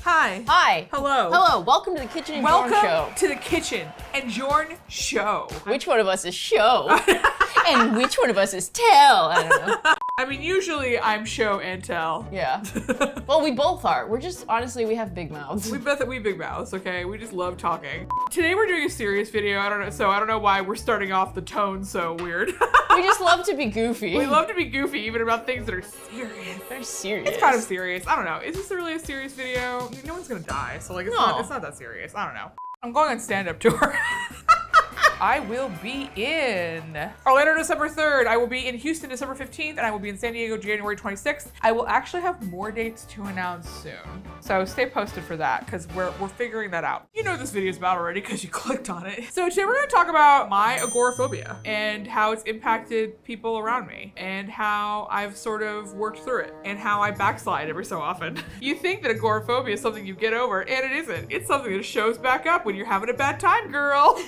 Hi. Hi. Hello. Hello. Welcome to the Kitchen and Jorn Show. Welcome to the Kitchen and Jorn Show. Which one of us is show? And which one of us is tell? I don't know. I mean, usually I'm show and tell. Yeah. Well, we both are. We're just, honestly, we have big mouths. We big mouths, okay? We just love talking. Today we're doing a serious video. I don't know why we're starting off the tone so weird. We just love to be goofy. We love to be goofy, even about things that are serious. They're serious. It's kind of serious. I don't know. Is this really a serious video? No one's gonna die, so like it's not that serious. I don't know. I'm going on stand-up tour. I will be in Orlando December 3rd. I will be in Houston December 15th, and I will be in San Diego January 26th. I will actually have more dates to announce soon. So stay posted for that, because we're figuring that out. You know what this video is about already because you clicked on it. So today we're gonna talk about my agoraphobia and how it's impacted people around me and how I've sort of worked through it and how I backslide every so often. You think that agoraphobia is something you get over, and it isn't. It's something that shows back up when you're having a bad time, girl.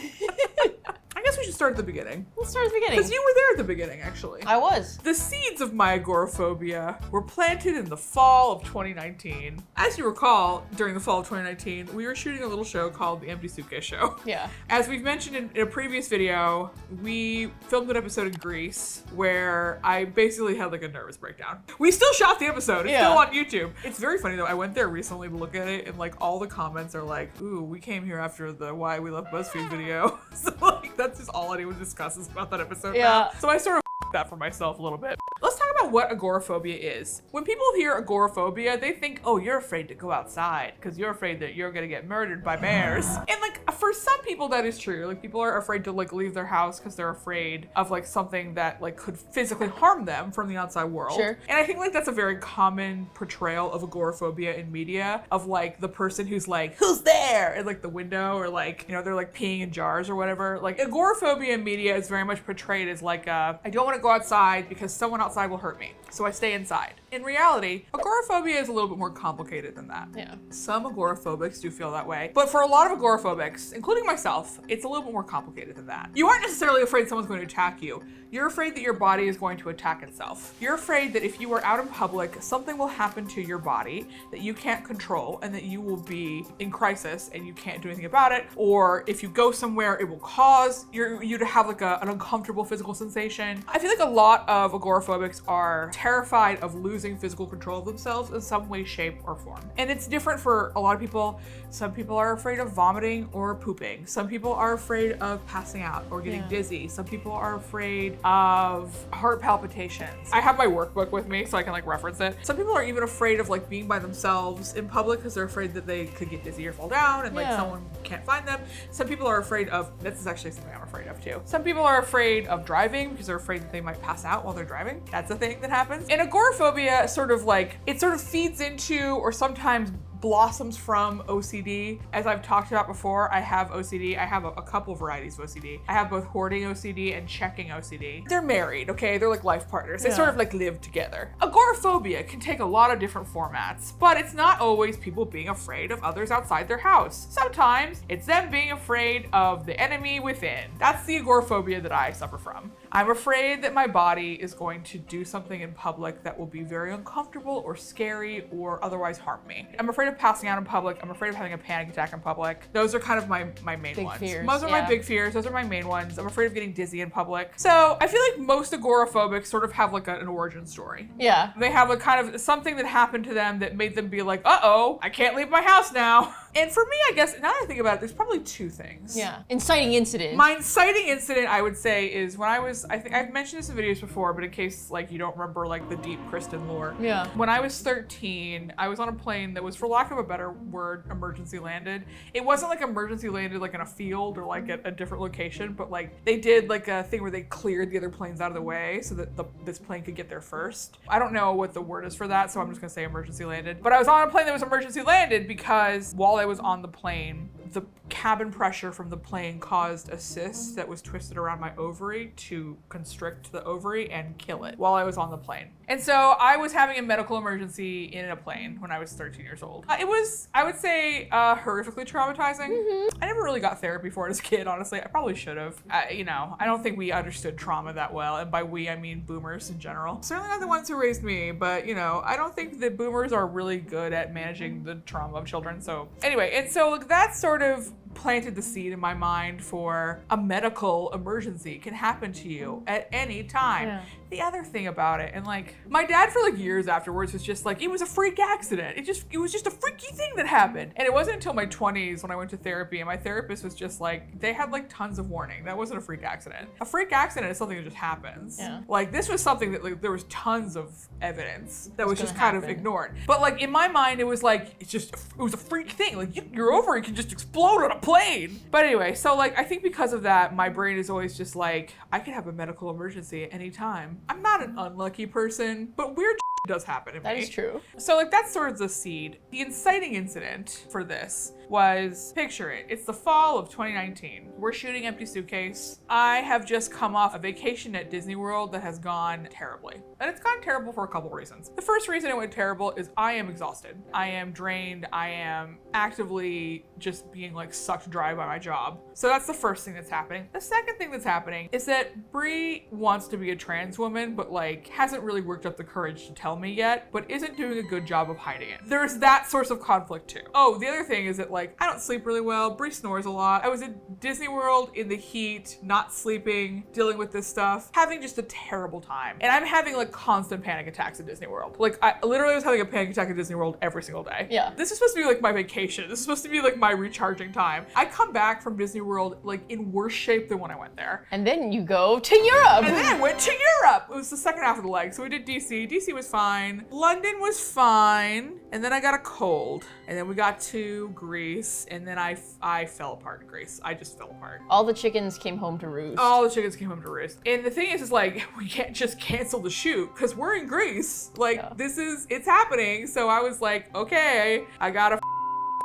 I guess we should start at the beginning. Let's start at the beginning. Because you were there at the beginning, actually. I was. The seeds of my agoraphobia were planted in the fall of 2019. As you recall, during the fall of 2019, we were shooting a little show called The Empty Suitcase Show. Yeah. As we've mentioned in a previous video, we filmed an episode in Greece where I basically had like a nervous breakdown. We still shot the episode. It's still on YouTube. It's very funny though. I went there recently to look at it and like all the comments are like, ooh, we came here after the Why We Left BuzzFeed video. So like that's just all anyone discusses about that episode now. So I sort of that for myself a little bit. Let's talk about what agoraphobia is. When people hear agoraphobia, they think, oh, you're afraid to go outside because you're afraid that you're gonna get murdered by bears. And like for some people that is true. Like people are afraid to like leave their house because they're afraid of like something that like could physically harm them from the outside world. Sure. And I think like that's a very common portrayal of agoraphobia in media, of like the person who's like, who's there? At like the window, or like, you know, they're like peeing in jars or whatever. Like agoraphobia in media is very much portrayed as like, I don't want to go outside because someone outside will hurt me, so I stay inside. In reality, agoraphobia is a little bit more complicated than that. Yeah. Some agoraphobics do feel that way, but for a lot of agoraphobics, including myself, it's a little bit more complicated than that. You aren't necessarily afraid someone's going to attack you. You're afraid that your body is going to attack itself. You're afraid that if you are out in public, something will happen to your body that you can't control and that you will be in crisis and you can't do anything about it. Or if you go somewhere, it will cause you to have like an uncomfortable physical sensation. I feel like a lot of agoraphobics are terrified of losing physical control of themselves in some way, shape, or form. And it's different for a lot of people. Some people are afraid of vomiting or pooping. Some people are afraid of passing out or getting dizzy. Some people are afraid of heart palpitations. I have my workbook with me so I can like reference it. Some people are even afraid of like being by themselves in public because they're afraid that they could get dizzy or fall down and like someone can't find them. Some people are afraid of, this is actually something I'm afraid of too. Some people are afraid of driving because they're afraid that they might pass out while they're driving. That's a thing that happens. And agoraphobia sort of like, it sort of feeds into or sometimes blossoms from OCD. As I've talked about before, I have OCD. I have a couple varieties of OCD. I have both hoarding OCD and checking OCD. They're married, okay? They're like life partners. They sort of like live together. Agoraphobia can take a lot of different formats, but it's not always people being afraid of others outside their house. Sometimes it's them being afraid of the enemy within. That's the agoraphobia that I suffer from. I'm afraid that my body is going to do something in public that will be very uncomfortable or scary or otherwise harm me. I'm afraid of passing out in public. I'm afraid of having a panic attack in public. Those are kind of my main big ones. Fears, Those are my big fears. Those are my main ones. I'm afraid of getting dizzy in public. So I feel like most agoraphobics sort of have like an origin story. Yeah. They have a kind of something that happened to them that made them be like, uh-oh, I can't leave my house now. And for me, I guess, now that I think about it, there's probably two things. Yeah. Inciting incident. My inciting incident, I would say, is when I was, I think I've mentioned this in videos before, but in case like you don't remember like the deep Kristen lore. Yeah. When I was 13, I was on a plane that was, for lack of a better word, emergency landed. It wasn't like emergency landed like in a field or like at a different location, but like they did like a thing where they cleared the other planes out of the way so that this plane could get there first. I don't know what the word is for that, so I'm just gonna say emergency landed. But I was on a plane that was emergency landed because while I was on the plane, the cabin pressure from the plane caused a cyst that was twisted around my ovary to constrict the ovary and kill it while I was on the plane. And so I was having a medical emergency in a plane when I was 13 years old. It was, I would say, horrifically traumatizing. I never really got therapy for it as a kid, honestly. I probably should have. You know, I don't think we understood trauma that well. And by we, I mean boomers in general. Certainly not the ones who raised me, but you know, I don't think that boomers are really good at managing the trauma of children. So anyway, and so like, that sort of planted the seed in my mind for a medical emergency can happen to you at any time. Yeah. The other thing about it, and like my dad for like years afterwards was just like, it was a freak accident. It was just a freaky thing that happened. And it wasn't until my 20s when I went to therapy and my therapist was just like, they had like tons of warning. That wasn't a freak accident. A freak accident is something that just happens. Yeah. Like this was something that like there was tons of evidence that was just gonna kind of happen. ignored. But like in my mind, it was like, it was a freak thing. Like your ovary can just explode on a plane. But anyway, so like I think because of that, my brain is always just like, I could have a medical emergency at any time. I'm not an unlucky person, but weird does happen to me. That is true. So like that's sort of the seed. The inciting incident for this was, picture it, it's the fall of 2019. We're shooting Empty Suitcase. I have just come off a vacation at Disney World that has gone terribly. And it's gone terrible for a couple reasons. The first reason it went terrible is I am exhausted. I am drained. I am actively just being like sucked dry by my job. So that's the first thing that's happening. The second thing that's happening is that Brie wants to be a trans woman, but like hasn't really worked up the courage to tell me yet, but isn't doing a good job of hiding it. There's that source of conflict too. Oh, the other thing is that like, I don't sleep really well. Brie snores a lot. I was at Disney World in the heat, not sleeping, dealing with this stuff, having just a terrible time. And I'm having like constant panic attacks at Disney World. Like I literally was having a panic attack at Disney World every single day. Yeah. This is supposed to be like my vacation. This is supposed to be like my recharging time. I come back from Disney World like in worse shape than when I went there. And then you go to Europe. And then I went to Europe. It was the second half of the leg. So we did DC. DC was fine. London was fine. And then I got a cold. And then we got to Greece. And then I fell apart in Greece. I just fell apart. All the chickens came home to roost. All the chickens came home to roost. And the thing is like, we can't just cancel the shoot because we're in Greece. Like, it's happening. So I was like, okay, I gotta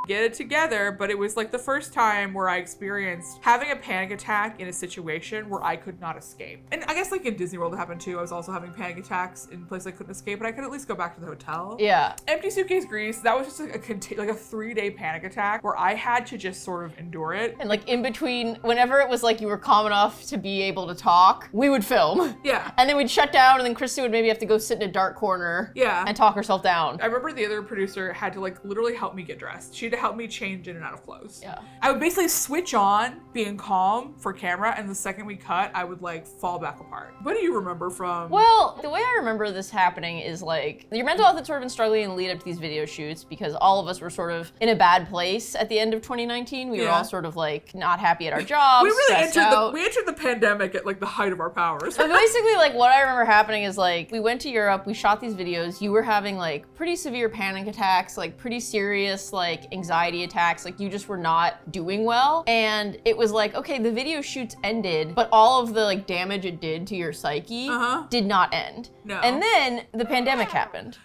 get it together. But it was like the first time where I experienced having a panic attack in a situation where I could not escape. And I guess like in Disney World it happened too. I was also having panic attacks in places I couldn't escape, but I could at least go back to the hotel. Yeah. Empty Suitcase Greece, that was just like a 3-day panic attack where I had to just sort of endure it. And like in between, whenever it was like you were calm enough to be able to talk, we would film. Yeah. And then we'd shut down, and then Kristen would maybe have to go sit in a dark corner. Yeah. And talk herself down. I remember the other producer had to like literally help me get dressed. She had to help me change in and out of clothes. Yeah. I would basically switch on being calm for camera, and the second we cut, I would like fall back apart. What do you remember from? Well, the way I remember this happening is like, your mental health had sort of been struggling in the lead up to these video shoots because all of us were sort of in a bad place at the end of 2019. We were all sort of like not happy at our jobs. We really entered we entered the pandemic at like the height of our powers. But basically, like, what I remember happening is, like, we went to Europe, we shot these videos, you were having, like, pretty severe panic attacks, like, pretty serious, like, anxiety attacks, like, you just were not doing well. And it was like, okay, the video shoots ended, but all of the, like, damage it did to your psyche did not end. No. And then the pandemic happened.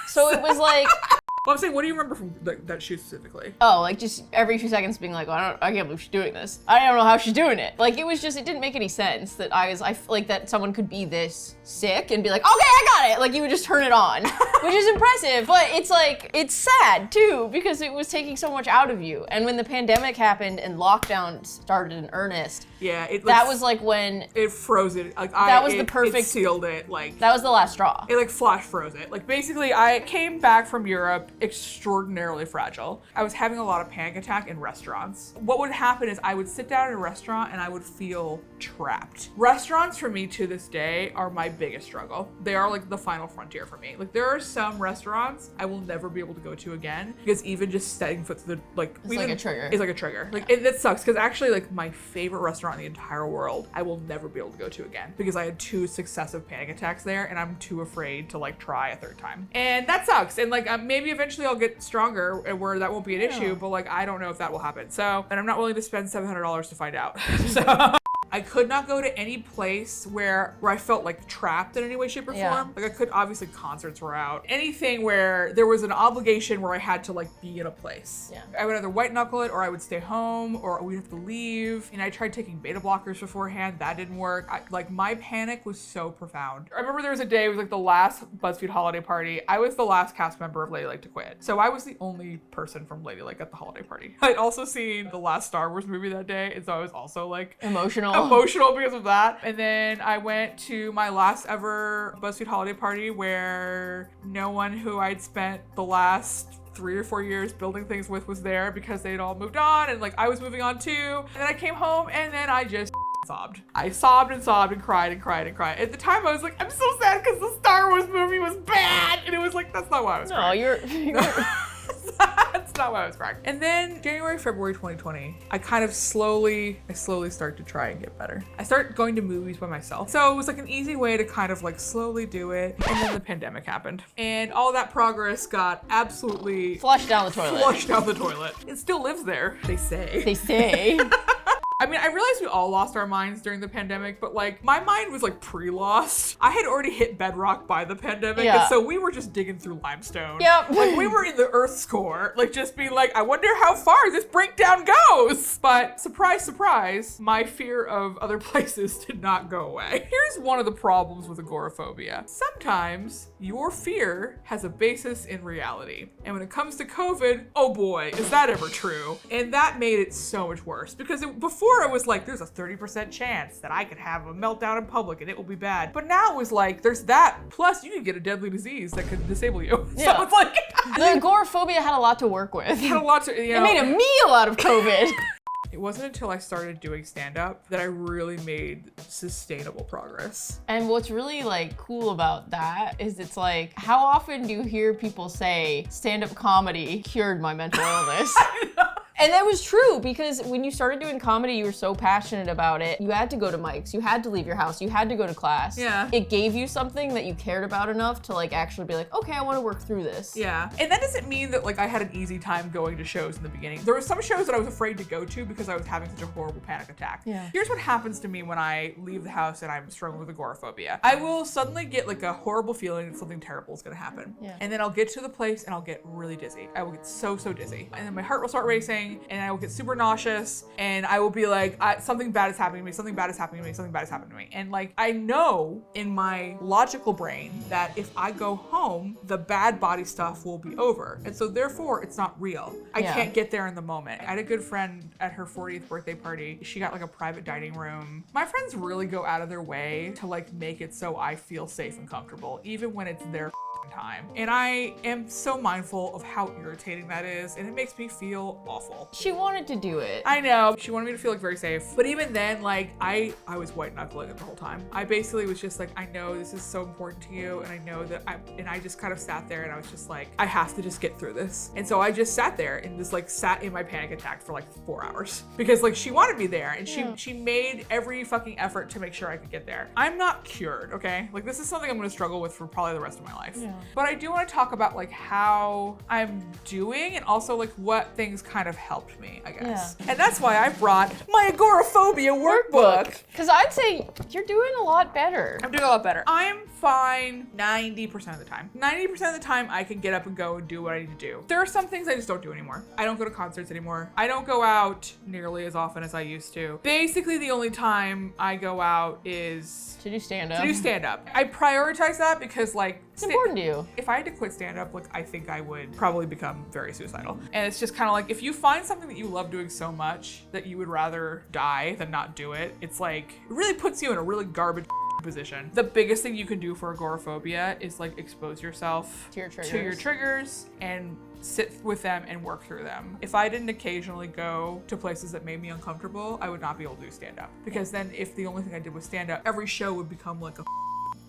So it was like... Well, I'm saying, what do you remember from that shoot specifically? Oh, like just every 2 seconds being like, well, I can't believe she's doing this. I don't know how she's doing it. Like it was just, it didn't make any sense that I feel like that someone could be this sick and be like, okay, I got it. Like you would just turn it on, which is impressive. But it's like, it's sad too, because it was taking so much out of you. And when the pandemic happened and lockdown started in earnest, that was like when it froze it. Like it sealed it. Like that was the last straw. It like flash froze it. Like basically, I came back from Europe extraordinarily fragile. I was having a lot of panic attack in restaurants. What would happen is I would sit down in a restaurant and I would feel trapped. Restaurants for me to this day are my biggest struggle. They are like the final frontier for me. Like there are some restaurants I will never be able to go to again because even just setting foot to the it's like a trigger. It's like a trigger. Like that sucks because actually like my favorite restaurant in the entire world I will never be able to go to again because I had 2 successive panic attacks there and I'm too afraid to like try a third time. And that sucks. And like maybe eventually I'll get stronger and where that won't be an issue, but like I don't know if that will happen. So, and I'm not willing to spend $700 to find out. So I could not go to any place where I felt like trapped in any way, shape, or form. Like I could, obviously concerts were out. Anything where there was an obligation where I had to like be in a place. Yeah. I would either white knuckle it or I would stay home or we'd have to leave. And I tried taking beta blockers beforehand. That didn't work. Like my panic was so profound. I remember there was a day, it was like the last BuzzFeed holiday party. I was the last cast member of Ladylike to quit. So I was the only person from Ladylike at the holiday party. I'd also seen the last Star Wars movie that day. And so I was also like emotional because of that. And then I went to my last ever BuzzFeed holiday party where no one who I'd spent the last 3 or 4 years building things with was there because they'd all moved on and like I was moving on too. And then I came home and then I just sobbed. I sobbed and sobbed and cried and cried and cried. At the time I was like, I'm so sad because the Star Wars movie was bad. And it was like, that's not why I was crying. No, you're That's not why I was crying. And then January, February 2020, I slowly start to try and get better. I start going to movies by myself. So it was like an easy way to kind of like slowly do it. And then the pandemic happened. And all that progress got absolutely flushed down the toilet. It still lives there, they say. They say. I mean, I realized we all lost our minds during the pandemic, but like my mind was like pre-lost. I had already hit bedrock by the pandemic, and so we were just digging through limestone. Yep. Like we were in the Earth's core, like just being like, I wonder how far this breakdown goes. But surprise, surprise, my fear of other places did not go away. Here's one of the problems with agoraphobia. Sometimes your fear has a basis in reality. And when it comes to COVID, oh boy, is that ever true? And that made it so much worse because before it was like, there's a 30% chance that I could have a meltdown in public and it will be bad. But now it was like, there's that, plus you could get a deadly disease that could disable you. Yeah. So it's like... The agoraphobia had a lot to work with. Had a lot to, you know, It made a meal out of COVID. It wasn't until I started doing stand-up that I really made sustainable progress. And what's really like cool about that is it's like, how often do you hear people say stand-up comedy cured my mental illness? I know. And that was true because when you started doing comedy, you were so passionate about it. You had to go to mics, you had to leave your house, you had to go to class. Yeah. It gave you something that you cared about enough to like actually be like, okay, I want to work through this. Yeah. And that doesn't mean that like I had an easy time going to shows in the beginning. There were some shows that I was afraid to go to because I was having such a horrible panic attack. Yeah. Here's what happens to me when I leave the house and I'm struggling with agoraphobia. I will suddenly get like a horrible feeling that something terrible is gonna happen. Yeah. And then I'll get to the place and I'll get really dizzy. I will get so dizzy. And then my heart will start racing and I will get super nauseous and I will be like, something bad is happening to me, something bad is happening to me, something bad is happening to me. And like, I know in my logical brain that if I go home, the bad body stuff will be over. And so therefore it's not real. I can't get there in the moment. I had a good friend at her 40th birthday party. She got like a private dining room. My friends really go out of their way to like make it so I feel safe and comfortable, even when it's their time. And I am so mindful of how irritating that is, and it makes me feel awful. She wanted to do it. I know. She wanted me to feel like very safe. But even then, like I was white knuckling it the whole time. I basically was just like, I know this is so important to you, and I know that I just kind of sat there and I was just like, I have to just get through this. And so I just sat there and just like sat in my panic attack for like 4 hours because like she wanted me there and she made every fucking effort to make sure I could get there. I'm not cured, okay? Like this is something I'm gonna struggle with for probably the rest of my life. Yeah. But I do want to talk about like how I'm doing and also like what things kind of helped me, I guess. Yeah. And that's why I brought my agoraphobia workbook. Because I'd say you're doing a lot better. I'm doing a lot better. I'm fine 90% of the time. 90% of the time I can get up and go and do what I need to do. There are some things I just don't do anymore. I don't go to concerts anymore. I don't go out nearly as often as I used to. Basically the only time I go out is to do stand-up. I prioritize that because like it's important to you. If I had to quit stand-up, like I think I would probably become very suicidal. And it's just kind of like, if you find something that you love doing so much that you would rather die than not do it, it's like, it really puts you in a really garbage position. The biggest thing you can do for agoraphobia is like expose yourself to your triggers and sit with them and work through them. If I didn't occasionally go to places that made me uncomfortable, I would not be able to do stand-up. Because then if the only thing I did was stand-up, every show would become like a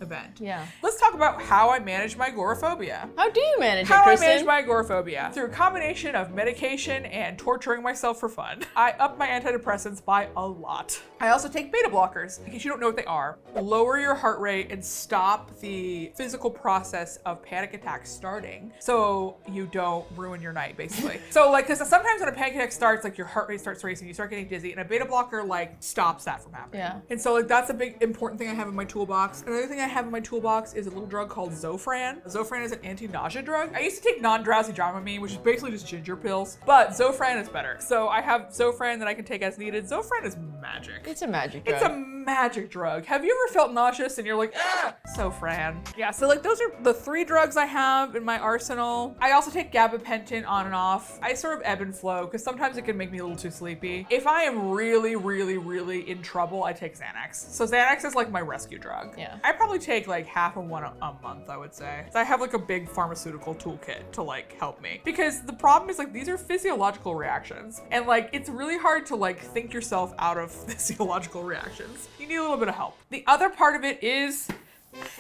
event. Yeah. Let's talk about how I manage my agoraphobia. How do you manage How it, I Kristen? manage my agoraphobia? Through a combination of medication and torturing myself for fun. I up my antidepressants by a lot. I also take beta blockers, in case you don't know what they are. Lower your heart rate and stop the physical process of panic attacks starting so you don't ruin your night, basically. So like, because sometimes when a panic attack starts, like your heart rate starts racing, you start getting dizzy, and a beta blocker like stops that from happening. Yeah. And so like that's a big important thing I have in my toolbox. Another thing I have in my toolbox is a little drug called Zofran. Zofran is an anti-nausea drug. I used to take non-drowsy Dramamine, which is basically just ginger pills, but Zofran is better. So I have Zofran that I can take as needed. Zofran is magic. It's a magic drug. It's a magic drug. Have you ever felt nauseous and you're like, ah, Zofran? Yeah, so like those are the 3 drugs I have in my arsenal. I also take gabapentin on and off. I sort of ebb and flow because sometimes it can make me a little too sleepy. If I am really, really, really in trouble, I take Xanax. So Xanax is like my rescue drug. Yeah. I probably take like half of one a month, I would say. So I have like a big pharmaceutical toolkit to like help me. Because the problem is like these are physiological reactions. And like it's really hard to like think yourself out of physiological reactions. You need a little bit of help. The other part of it is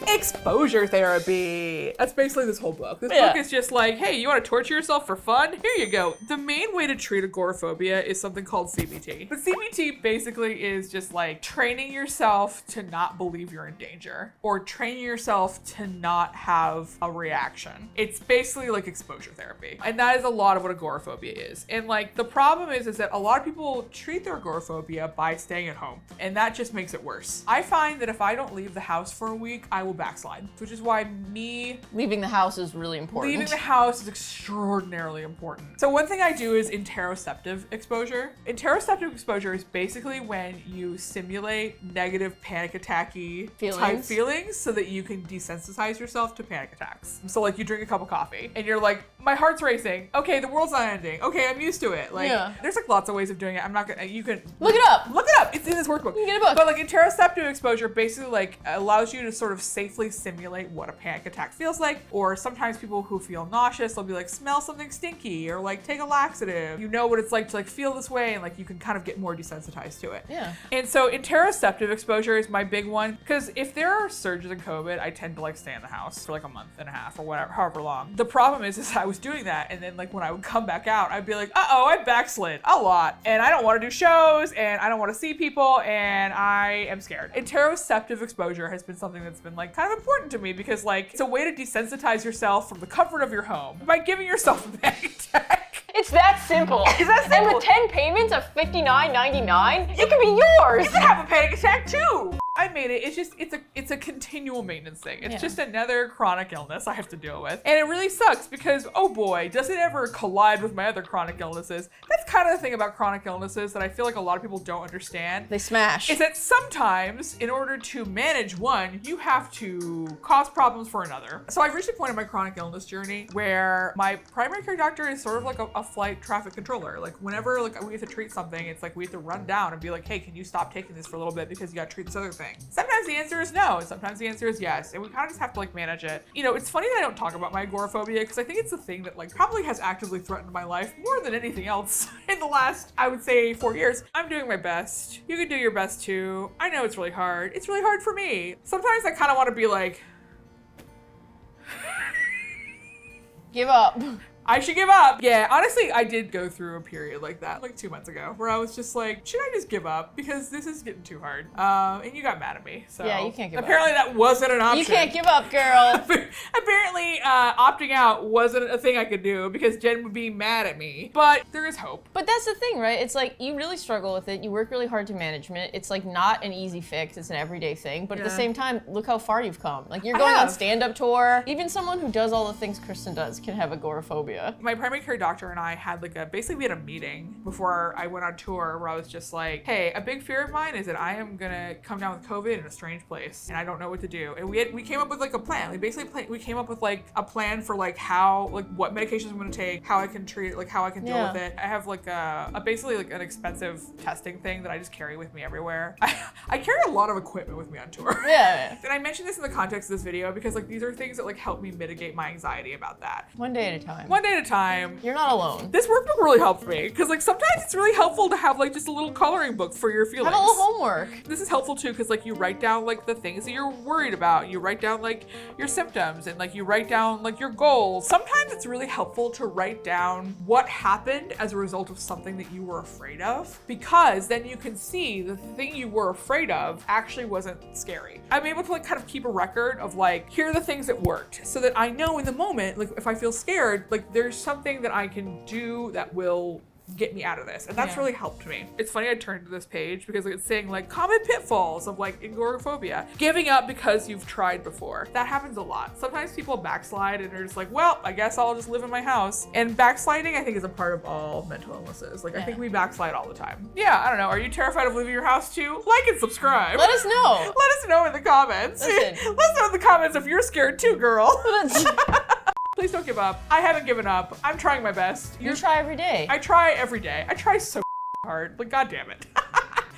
exposure therapy. That's basically this whole book. This book is just like, hey, you want to torture yourself for fun? Here you go. The main way to treat agoraphobia is something called CBT. But CBT basically is just like training yourself to not believe you're in danger or training yourself to not have a reaction. It's basically like exposure therapy. And that is a lot of what agoraphobia is. And like the problem is that a lot of people treat their agoraphobia by staying at home. And that just makes it worse. I find that if I don't leave the house for a week, I will backslide, which is why leaving the house is really important. Leaving the house is extraordinarily important. So one thing I do is interoceptive exposure. Interoceptive exposure is basically when you simulate negative panic attack-y type feelings so that you can desensitize yourself to panic attacks. So like you drink a cup of coffee and you're like, my heart's racing. Okay, the world's not ending. Okay, I'm used to it. Like there's like lots of ways of doing it. I'm not gonna, you can look it up. Look it up. It's in this workbook. You can get a book. But like interoceptive exposure basically like allows you to sort of safely simulate what a panic attack feels like. Or sometimes people who feel nauseous, they'll be like, smell something stinky or like take a laxative. You know what it's like to like feel this way and like you can kind of get more desensitized to it. Yeah. And so interoceptive exposure is my big one because if there are surges in COVID, I tend to like stay in the house for like a month and a half or whatever, however long. The problem is I was doing that and then like when I would come back out, I'd be like, uh-oh, I backslid a lot and I don't want to do shows and I don't want to see people and I am scared. Interoceptive exposure has been something that's been like kind of important to me because like it's a way to desensitize yourself from the comfort of your home by giving yourself a panic attack. It's that simple. Is that simple? And with 10 payments of $59.99, it can be yours. You can have a panic attack too. I made it. It's just, it's a continual maintenance thing. It's just another chronic illness I have to deal with. And it really sucks because, oh boy, does it ever collide with my other chronic illnesses. That's kind of the thing about chronic illnesses that I feel like a lot of people don't understand. They smash. Is that sometimes, in order to manage one, you have to cause problems for another. So I've reached a point in my chronic illness journey where my primary care doctor is sort of like a flight traffic controller. Like whenever like we have to treat something, it's like we have to run down and be like, hey, can you stop taking this for a little bit because you got to treat this other thing. Sometimes the answer is no, and sometimes the answer is yes, and we kind of just have to like manage it. You know, it's funny that I don't talk about my agoraphobia because I think it's the thing that like probably has actively threatened my life more than anything else in the last, I would say, 4 years. I'm doing my best. You can do your best too. I know it's really hard. It's really hard for me. Sometimes I kind of want to be like, give up. I should give up. Yeah, honestly, I did go through a period like that, like 2 months ago, where I was just like, should I just give up? Because this is getting too hard. And you got mad at me, so. Yeah, you can't give up. Apparently that wasn't an option. You can't give up, girl. Apparently, opting out wasn't a thing I could do because Jen would be mad at me. But there is hope. But that's the thing, right? It's like, you really struggle with it. You work really hard to management. It's like not an easy fix. It's an everyday thing. But at the same time, look how far you've come. Like you're going on stand-up tour. Even someone who does all the things Kristen does can have agoraphobia. My primary care doctor and I had like basically we had a meeting before I went on tour where I was just like, hey, a big fear of mine is that I am gonna come down with COVID in a strange place and I don't know what to do. And we came up with like a plan. We came up with like a plan for like how, like what medications I'm gonna take, how I can treat it, like how I can deal with it. I have like a basically like an expensive testing thing that I just carry with me everywhere. I carry a lot of equipment with me on tour. Yeah. And I mentioned this in the context of this video because like these are things that like help me mitigate my anxiety about that. One day at a time. One day at a time. You're not alone. This workbook really helped me because like sometimes it's really helpful to have like just a little coloring book for your feelings. Have a little homework. This is helpful too because like you write down like the things that you're worried about. You write down like your symptoms and like you write down like your goals. Sometimes it's really helpful to write down what happened as a result of something that you were afraid of, because then you can see the thing you were afraid of actually wasn't scary. I'm able to like kind of keep a record of like, here are the things that worked, so that I know in the moment, like if I feel scared, like there's something that I can do that will get me out of this. And that's really helped me. It's funny I turned to this page because it's saying like common pitfalls of like agoraphobia. Giving up because you've tried before. That happens a lot. Sometimes people backslide and they're just like, well, I guess I'll just live in my house. And backsliding I think is a part of all mental illnesses. Like I think we backslide all the time. Yeah, I don't know. Are you terrified of leaving your house too? Like and subscribe. Let us know. Let us know in the comments. Listen. Let us know in the comments if you're scared too, girl. Please don't give up. I haven't given up. I'm trying my best. You try every day. I try every day. I try so hard. Like, God damn it.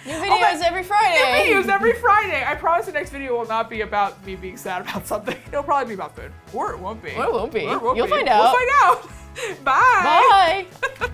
New videos every Friday. New videos every Friday. I promise the next video will not be about me being sad about something. It'll probably be about food. Or it won't be. Or it won't be. Or it won't You'll be. find out. We'll find out. Bye. Bye.